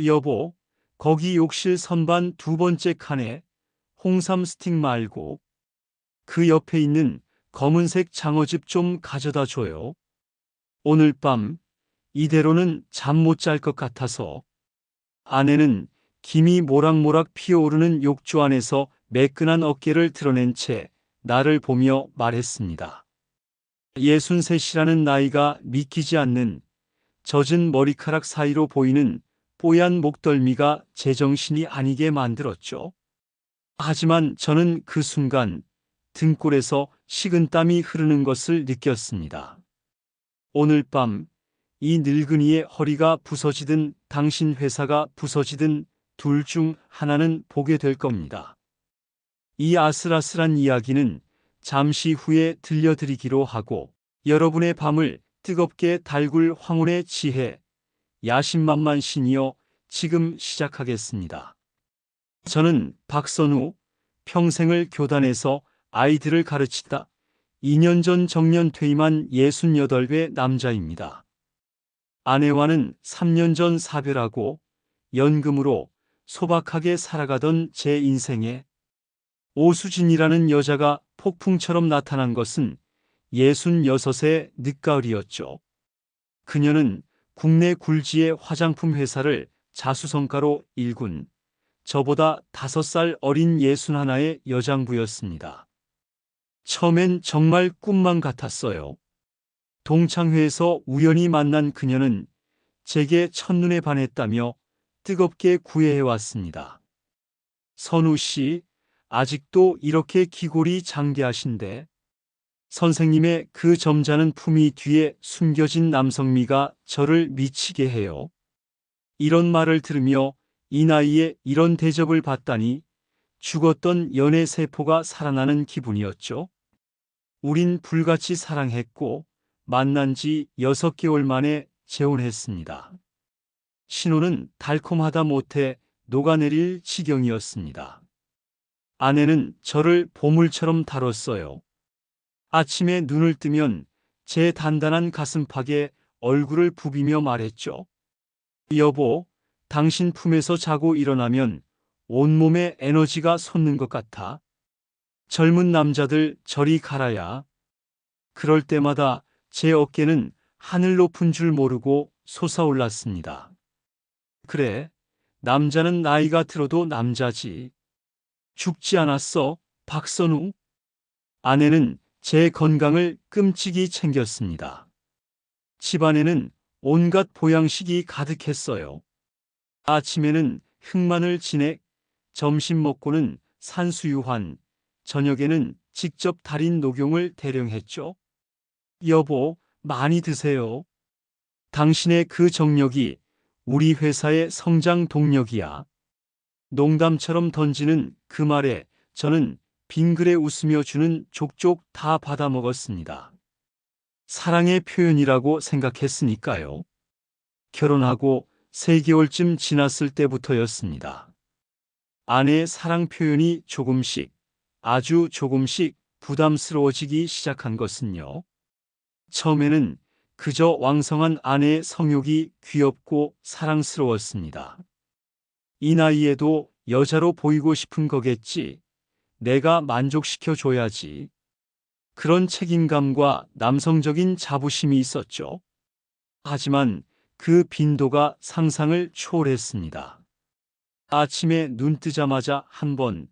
여보, 거기 욕실 선반 두 번째 칸에 홍삼 스틱 말고 그 옆에 있는 검은색 장어즙 좀 가져다 줘요. 오늘 밤 이대로는 잠 못 잘 것 같아서. 아내는 김이 모락모락 피어오르는 욕조 안에서 매끈한 어깨를 드러낸 채 나를 보며 말했습니다. 63이라는 나이가 믿기지 않는 젖은 머리카락 사이로 보이는 뽀얀 목덜미가 제정신이 아니게 만들었죠. 하지만 저는 그 순간 등골에서 식은땀이 흐르는 것을 느꼈습니다. 오늘 밤 이 늙은이의 허리가 부서지든 당신 회사가 부서지든 둘 중 하나는 보게 될 겁니다. 이 아슬아슬한 이야기는 잠시 후에 들려드리기로 하고 여러분의 밤을 뜨겁게 달굴 황혼의 지혜, 야심만만 신이여 지금 시작하겠습니다. 저는 박선우, 평생을 교단에서 아이들을 가르치다 2년 전 정년 퇴임한 68회 남자입니다. 아내와는 3년 전 사별하고 연금으로 소박하게 살아가던 제 인생에 오수진이라는 여자가 폭풍처럼 나타난 것은 66의 늦가을이었죠. 그녀는 국내 굴지의 화장품 회사를 자수성가로 일군 저보다 5살 어린 61의 여장부였습니다. 처음엔 정말 꿈만 같았어요. 동창회에서 우연히 만난 그녀는 제게 첫눈에 반했다며 뜨겁게 구애해왔습니다. 선우 씨, 아직도 이렇게 기골이 장대하신데? 선생님의 그 점잖은 품위 뒤에 숨겨진 남성미가 저를 미치게 해요. 이런 말을 들으며 이 나이에 이런 대접을 받다니 죽었던 연애 세포가 살아나는 기분이었죠. 우린 불같이 사랑했고 만난 지 6개월 만에 재혼했습니다. 신혼은 달콤하다 못해 녹아내릴 지경이었습니다. 아내는 저를 보물처럼 다뤘어요. 아침에 눈을 뜨면 제 단단한 가슴팍에 얼굴을 부비며 말했죠. 여보, 당신 품에서 자고 일어나면 온몸에 에너지가 솟는 것 같아. 젊은 남자들 저리 가라야. 그럴 때마다 제 어깨는 하늘 높은 줄 모르고 솟아올랐습니다. 그래, 남자는 나이가 들어도 남자지. 죽지 않았어, 박선우. 아내는 제 건강을 끔찍이 챙겼습니다. 집안에는 온갖 보양식이 가득했어요. 아침에는 흑마늘 진액, 점심 먹고는 산수유환, 저녁에는 직접 달인 녹용을 대령했죠. 여보, 많이 드세요. 당신의 그 정력이 우리 회사의 성장 동력이야. 농담처럼 던지는 그 말에 저는 빙그레 웃으며 주는 족족 다 받아 먹었습니다. 사랑의 표현이라고 생각했으니까요. 결혼하고 3개월쯤 지났을 때부터였습니다. 아내의 사랑 표현이 조금씩, 아주 조금씩 부담스러워지기 시작한 것은요. 처음에는 그저 왕성한 아내의 성욕이 귀엽고 사랑스러웠습니다. 이 나이에도 여자로 보이고 싶은 거겠지. 내가 만족시켜줘야지. 그런 책임감과 남성적인 자부심이 있었죠. 하지만 그 빈도가 상상을 초월했습니다. 아침에 눈 뜨자마자 한 번,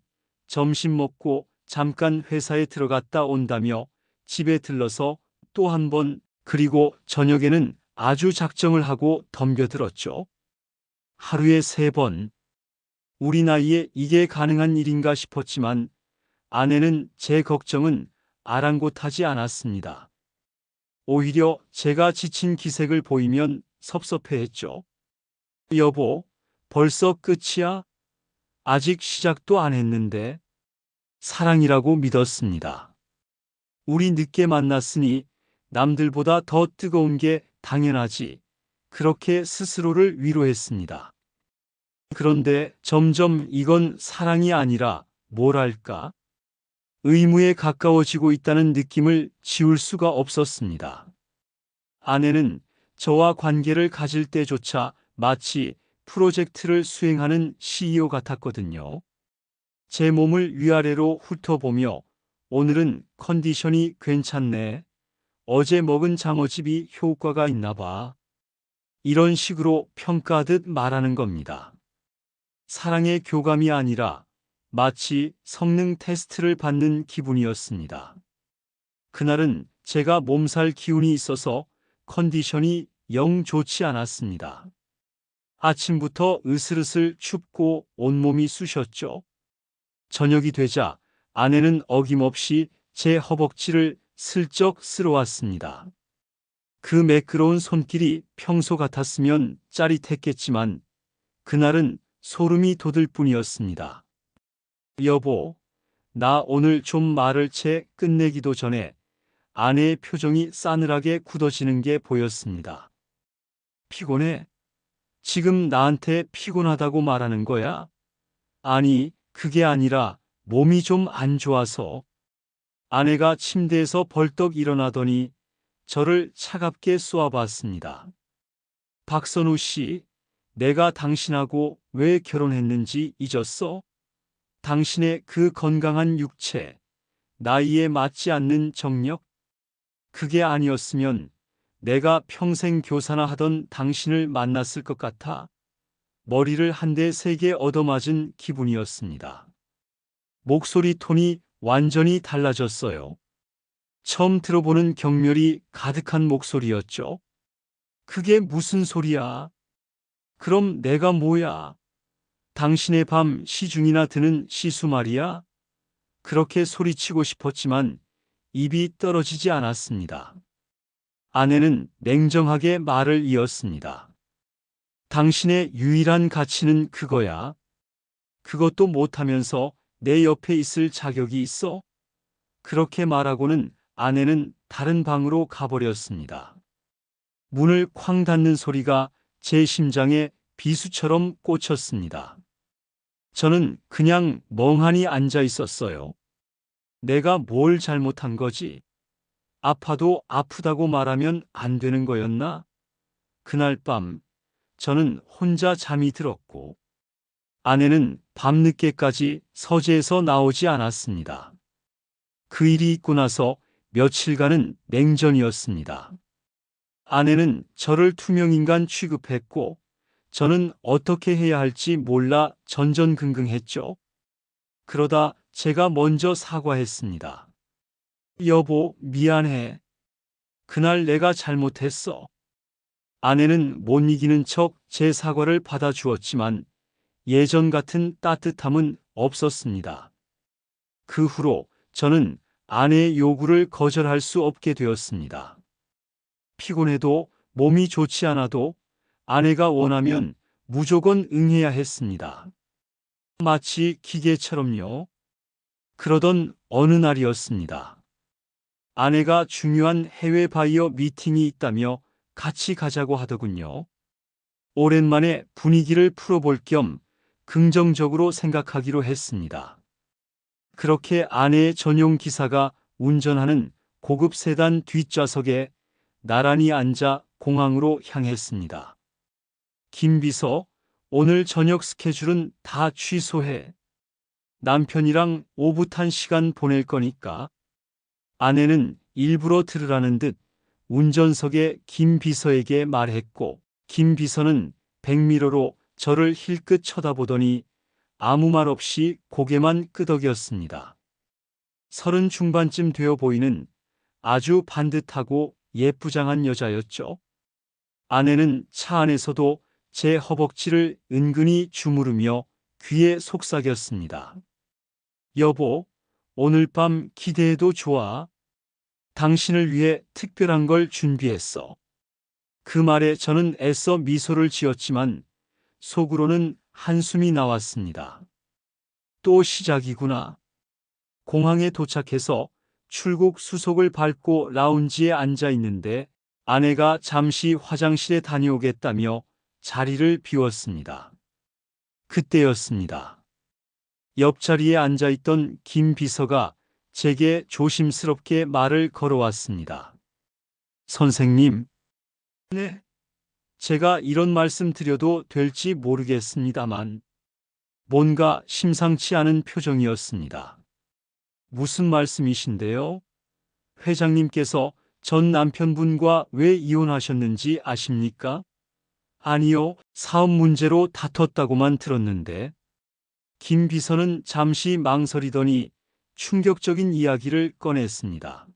점심 먹고 잠깐 회사에 들어갔다 온다며 집에 들러서 또 한 번, 그리고 저녁에는 아주 작정을 하고 덤벼들었죠. 하루에 3번. 우리 나이에 이게 가능한 일인가 싶었지만 아내는 제 걱정은 아랑곳하지 않았습니다. 오히려 제가 지친 기색을 보이면 섭섭해했죠. 여보, 벌써 끝이야? 아직 시작도 안 했는데. 사랑이라고 믿었습니다. 우리 늦게 만났으니 남들보다 더 뜨거운 게 당연하지. 그렇게 스스로를 위로했습니다. 그런데 점점 이건 사랑이 아니라 뭐랄까? 의무에 가까워지고 있다는 느낌을 지울 수가 없었습니다. 아내는 저와 관계를 가질 때조차 마치 프로젝트를 수행하는 CEO 같았거든요. 제 몸을 위아래로 훑어보며 오늘은 컨디션이 괜찮네. 어제 먹은 장어집이 효과가 있나 봐. 이런 식으로 평가하듯 말하는 겁니다. 사랑의 교감이 아니라 마치 성능 테스트를 받는 기분이었습니다. 그날은 제가 몸살 기운이 있어서 컨디션이 영 좋지 않았습니다. 아침부터 으슬으슬 춥고 온몸이 쑤셨죠. 저녁이 되자 아내는 어김없이 제 허벅지를 슬쩍 쓸어왔습니다. 그 매끄러운 손길이 평소 같았으면 짜릿했겠지만 그날은 소름이 돋을 뿐이었습니다. 여보, 나 오늘 좀 말을 채 끝내기도 전에 아내의 표정이 싸늘하게 굳어지는 게 보였습니다. 피곤해? 지금 나한테 피곤하다고 말하는 거야? 아니, 그게 아니라 몸이 좀 안 좋아서. 아내가 침대에서 벌떡 일어나더니 저를 차갑게 쏘아봤습니다. 박선우 씨, 내가 당신하고 왜 결혼했는지 잊었어? 당신의 그 건강한 육체, 나이에 맞지 않는 정력? 그게 아니었으면 내가 평생 교사나 하던 당신을 만났을 것 같아 머리를 한 대 세게 얻어맞은 기분이었습니다. 목소리 톤이 완전히 달라졌어요. 처음 들어보는 경멸이 가득한 목소리였죠. 그게 무슨 소리야? 그럼 내가 뭐야? 당신의 밤 시중이나 드는 시수 말이야? 그렇게 소리치고 싶었지만 입이 떨어지지 않았습니다. 아내는 냉정하게 말을 이었습니다. 당신의 유일한 가치는 그거야. 그것도 못하면서 내 옆에 있을 자격이 있어? 그렇게 말하고는 아내는 다른 방으로 가버렸습니다. 문을 쾅 닫는 소리가 제 심장에 비수처럼 꽂혔습니다. 저는 그냥 멍하니 앉아 있었어요. 내가 뭘 잘못한 거지? 아파도 아프다고 말하면 안 되는 거였나? 그날 밤 저는 혼자 잠이 들었고 아내는 밤늦게까지 서재에서 나오지 않았습니다. 그 일이 있고 나서 며칠간은 냉전이었습니다. 아내는 저를 투명인간 취급했고 저는 어떻게 해야 할지 몰라 전전긍긍했죠. 그러다 제가 먼저 사과했습니다. 여보, 미안해. 그날 내가 잘못했어. 아내는 못 이기는 척 제 사과를 받아주었지만 예전 같은 따뜻함은 없었습니다. 그 후로 저는 아내의 요구를 거절할 수 없게 되었습니다. 피곤해도 몸이 좋지 않아도 아내가 원하면 무조건 응해야 했습니다. 마치 기계처럼요. 그러던 어느 날이었습니다. 아내가 중요한 해외 바이어 미팅이 있다며 같이 가자고 하더군요. 오랜만에 분위기를 풀어볼 겸 긍정적으로 생각하기로 했습니다. 그렇게 아내의 전용 기사가 운전하는 고급 세단 뒷좌석에 나란히 앉아 공항으로 향했습니다. 김 비서, 오늘 저녁 스케줄은 다 취소해. 남편이랑 오붓한 시간 보낼 거니까. 아내는 일부러 들으라는 듯 운전석에 김 비서에게 말했고 김 비서는 백미러로 저를 힐끗 쳐다보더니 아무 말 없이 고개만 끄덕였습니다. 30 중반쯤 되어 보이는 아주 반듯하고 예쁘장한 여자였죠. 아내는 차 안에서도 제 허벅지를 은근히 주무르며 귀에 속삭였습니다. 여보, 오늘 밤 기대해도 좋아. 당신을 위해 특별한 걸 준비했어. 그 말에 저는 애써 미소를 지었지만 속으로는 한숨이 나왔습니다. 또 시작이구나. 공항에 도착해서 출국 수속을 밟고 라운지에 앉아 있는데 아내가 잠시 화장실에 다녀오겠다며 자리를 비웠습니다. 그때였습니다. 옆자리에 앉아있던 김 비서가 제게 조심스럽게 말을 걸어왔습니다. 선생님. 네. 제가 이런 말씀 드려도 될지 모르겠습니다만 뭔가 심상치 않은 표정이었습니다. 무슨 말씀이신데요? 회장님께서 전 남편분과 왜 이혼하셨는지 아십니까? 아니요, 사업 문제로 다퉜다고만 들었는데. 김 비서는 잠시 망설이더니 충격적인 이야기를 꺼냈습니다.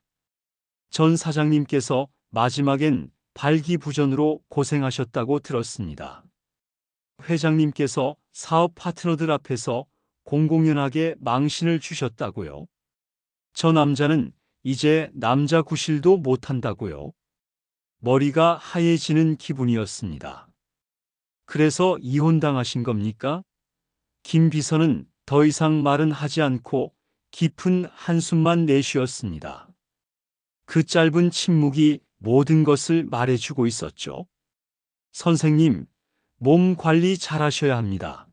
전 사장님께서 마지막엔 발기부전으로 고생하셨다고 들었습니다. 회장님께서 사업 파트너들 앞에서 공공연하게 망신을 주셨다고요. 저 남자는 이제 남자 구실도 못한다고요. 머리가 하얘지는 기분이었습니다. 그래서 이혼당하신 겁니까? 김 비서는 더 이상 말은 하지 않고 깊은 한숨만 내쉬었습니다. 그 짧은 침묵이 모든 것을 말해주고 있었죠. 선생님, 몸 관리 잘하셔야 합니다.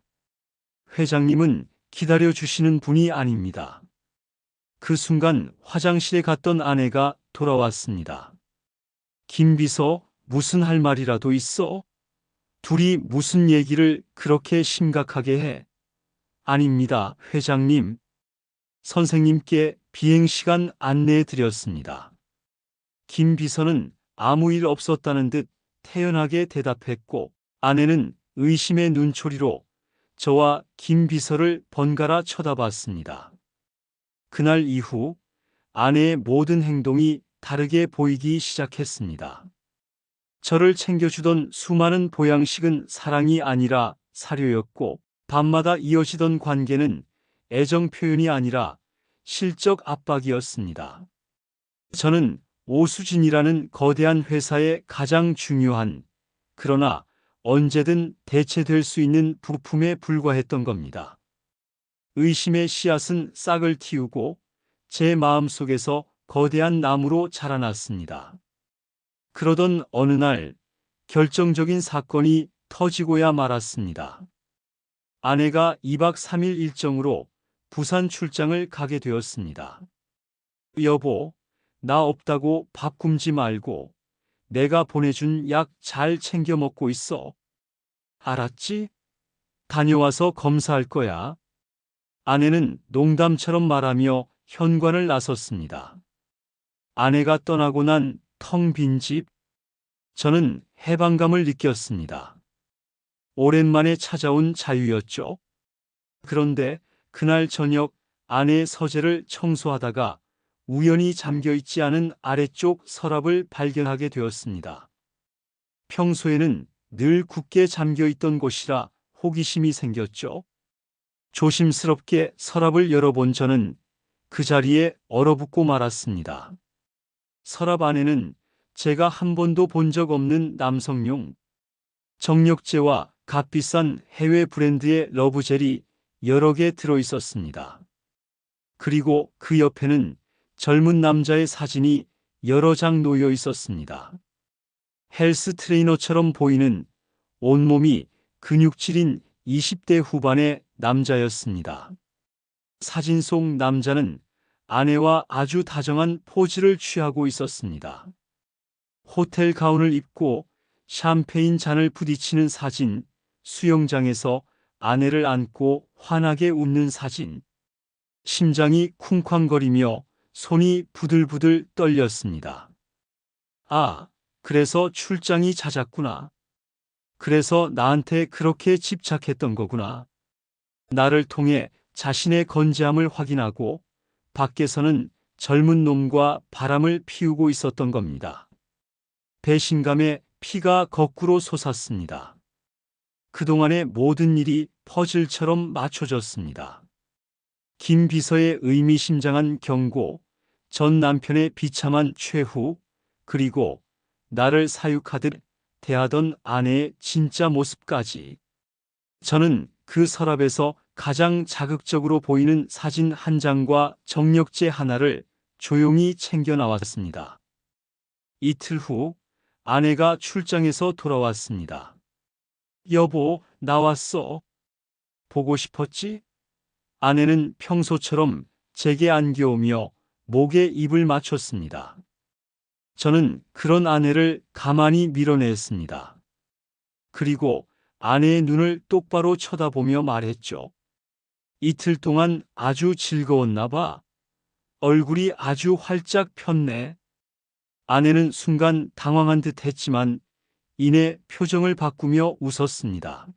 회장님은 기다려주시는 분이 아닙니다. 그 순간 화장실에 갔던 아내가 돌아왔습니다. 김 비서, 무슨 할 말이라도 있어? 둘이 무슨 얘기를 그렇게 심각하게 해? 아닙니다, 회장님. 선생님께 비행시간 안내해 드렸습니다. 김 비서는 아무 일 없었다는 듯 태연하게 대답했고, 아내는 의심의 눈초리로 저와 김 비서를 번갈아 쳐다봤습니다. 그날 이후 아내의 모든 행동이 다르게 보이기 시작했습니다. 저를 챙겨주던 수많은 보양식은 사랑이 아니라 사료였고, 밤마다 이어지던 관계는 애정 표현이 아니라 실적 압박이었습니다. 저는 오수진이라는 거대한 회사의 가장 중요한, 그러나 언제든 대체될 수 있는 부품에 불과했던 겁니다. 의심의 씨앗은 싹을 틔우고 제 마음속에서 거대한 나무로 자라났습니다. 그러던 어느 날 결정적인 사건이 터지고야 말았습니다. 아내가 2박 3일 일정으로 부산 출장을 가게 되었습니다. 여보, 나 없다고 밥 굶지 말고 내가 보내준 약 잘 챙겨 먹고 있어. 알았지? 다녀와서 검사할 거야. 아내는 농담처럼 말하며 현관을 나섰습니다. 아내가 떠나고 난 텅 빈 집. 저는 해방감을 느꼈습니다. 오랜만에 찾아온 자유였죠. 그런데 그날 저녁 아내의 서재를 청소하다가 우연히 잠겨있지 않은 아래쪽 서랍을 발견하게 되었습니다. 평소에는 늘 굳게 잠겨있던 곳이라 호기심이 생겼죠. 조심스럽게 서랍을 열어본 저는 그 자리에 얼어붙고 말았습니다. 서랍 안에는 제가 한 번도 본 적 없는 남성용 정력제와 값비싼 해외 브랜드의 러브젤이 여러 개 들어있었습니다. 그리고 그 옆에는 젊은 남자의 사진이 여러 장 놓여 있었습니다. 헬스 트레이너처럼 보이는 온몸이 근육질인 20대 후반의 남자였습니다. 사진 속 남자는 아내와 아주 다정한 포즈를 취하고 있었습니다. 호텔 가운을 입고 샴페인 잔을 부딪히는 사진, 수영장에서 아내를 안고 환하게 웃는 사진. 심장이 쿵쾅거리며 손이 부들부들 떨렸습니다. 아, 그래서 출장이 잦았구나. 그래서 나한테 그렇게 집착했던 거구나. 나를 통해 자신의 건재함을 확인하고 밖에서는 젊은 놈과 바람을 피우고 있었던 겁니다. 배신감에 피가 거꾸로 솟았습니다. 그동안의 모든 일이 퍼즐처럼 맞춰졌습니다. 김 비서의 의미심장한 경고, 전 남편의 비참한 최후, 그리고 나를 사육하듯 대하던 아내의 진짜 모습까지. 저는 그 서랍에서 가장 자극적으로 보이는 사진 한 장과 정력제 하나를 조용히 챙겨 나왔습니다. 이틀 후 아내가 출장에서 돌아왔습니다. 여보, 나왔어. 보고 싶었지? 아내는 평소처럼 제게 안겨오며 목에 입을 맞췄습니다. 저는 그런 아내를 가만히 밀어냈습니다. 그리고 아내의 눈을 똑바로 쳐다보며 말했죠. 이틀 동안 아주 즐거웠나 봐. 얼굴이 아주 활짝 폈네. 아내는 순간 당황한 듯 했지만 이내 표정을 바꾸며 웃었습니다.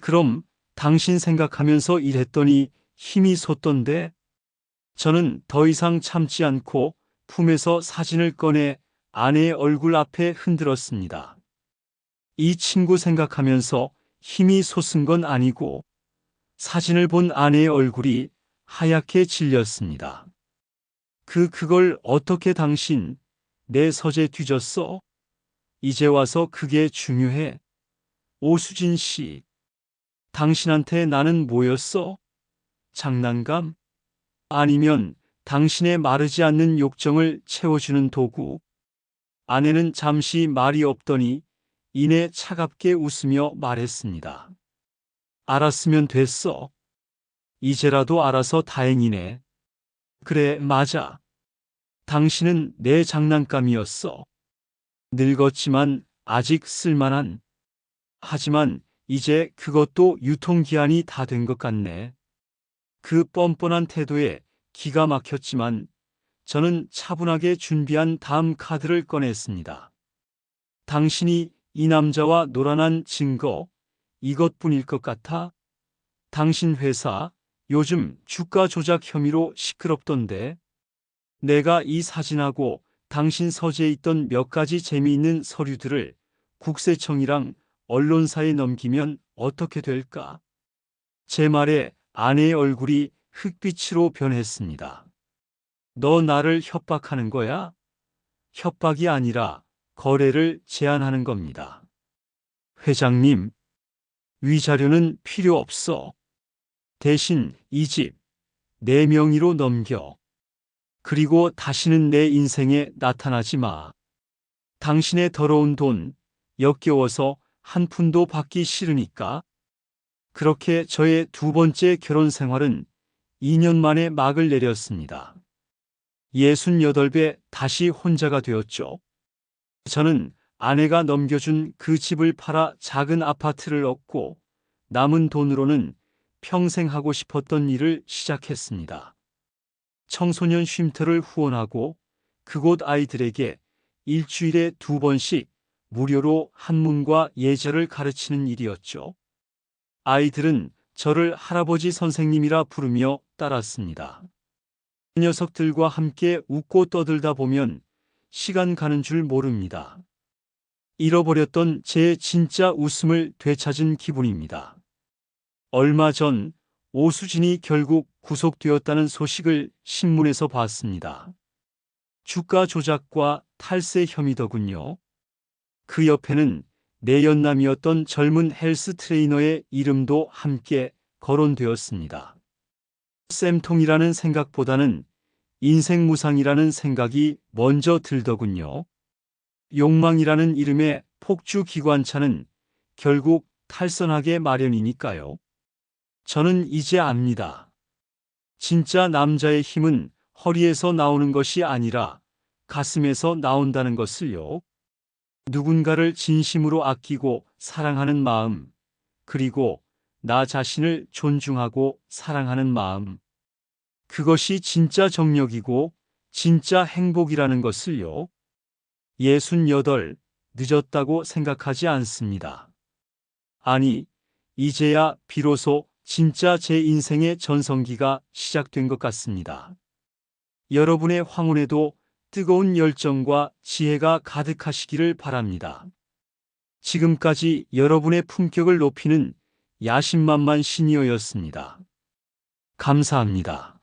그럼 당신 생각하면서 일했더니 힘이 솟던데? 저는 더 이상 참지 않고 품에서 사진을 꺼내 아내의 얼굴 앞에 흔들었습니다. 이 친구 생각하면서 힘이 솟은 건 아니고 사진을 본 아내의 얼굴이 하얗게 질렸습니다. 그걸 어떻게 당신 내 서재 뒤졌어? 이제 와서 그게 중요해. 오수진 씨, 당신한테 나는 뭐였어? 장난감? 아니면 당신의 마르지 않는 욕정을 채워주는 도구? 아내는 잠시 말이 없더니 이내 차갑게 웃으며 말했습니다. 알았으면 됐어. 이제라도 알아서 다행이네. 그래, 맞아. 당신은 내 장난감이었어. 늙었지만 아직 쓸만한. 하지만 이제 그것도 유통기한이 다 된 것 같네. 그 뻔뻔한 태도에 기가 막혔지만 저는 차분하게 준비한 다음 카드를 꺼냈습니다. 당신이 이 남자와 놀아난 증거, 이것뿐일 것 같아? 당신 회사 요즘 주가 조작 혐의로 시끄럽던데. 내가 이 사진하고 당신 서재에 있던 몇 가지 재미있는 서류들을 국세청이랑 언론사에 넘기면 어떻게 될까? 제 말에 아내의 얼굴이 흑빛으로 변했습니다. 너 나를 협박하는 거야? 협박이 아니라 거래를 제안하는 겁니다. 회장님, 위자료는 필요 없어. 대신 이 집 내 명의로 넘겨. 그리고 다시는 내 인생에 나타나지 마. 당신의 더러운 돈 역겨워서 한 푼도 받기 싫으니까. 그렇게 저의 두 번째 결혼 생활은 2년 만에 막을 내렸습니다. 68배 다시 혼자가 되었죠. 저는 아내가 넘겨준 그 집을 팔아 작은 아파트를 얻고 남은 돈으로는 평생 하고 싶었던 일을 시작했습니다. 청소년 쉼터를 후원하고 그곳 아이들에게 일주일에 2번씩 무료로 한문과 예절을 가르치는 일이었죠. 아이들은 저를 할아버지 선생님이라 부르며 따랐습니다. 녀석들과 함께 웃고 떠들다 보면 시간 가는 줄 모릅니다. 잃어버렸던 제 진짜 웃음을 되찾은 기분입니다. 얼마 전 오수진이 결국 구속되었다는 소식을 신문에서 봤습니다. 주가 조작과 탈세 혐의더군요. 그 옆에는 내 연남이었던 젊은 헬스 트레이너의 이름도 함께 거론되었습니다. 쌤통이라는 생각보다는 인생무상이라는 생각이 먼저 들더군요. 욕망이라는 이름의 폭주 기관차는 결국 탈선하게 마련이니까요. 저는 이제 압니다. 진짜 남자의 힘은 허리에서 나오는 것이 아니라 가슴에서 나온다는 것을요. 누군가를 진심으로 아끼고 사랑하는 마음, 그리고 나 자신을 존중하고 사랑하는 마음. 그것이 진짜 정력이고 진짜 행복이라는 것을요. 68, 늦었다고 생각하지 않습니다. 아니, 이제야 비로소 진짜 제 인생의 전성기가 시작된 것 같습니다. 여러분의 황혼에도 뜨거운 열정과 지혜가 가득하시기를 바랍니다. 지금까지 여러분의 품격을 높이는 야심만만 시니어였습니다. 감사합니다.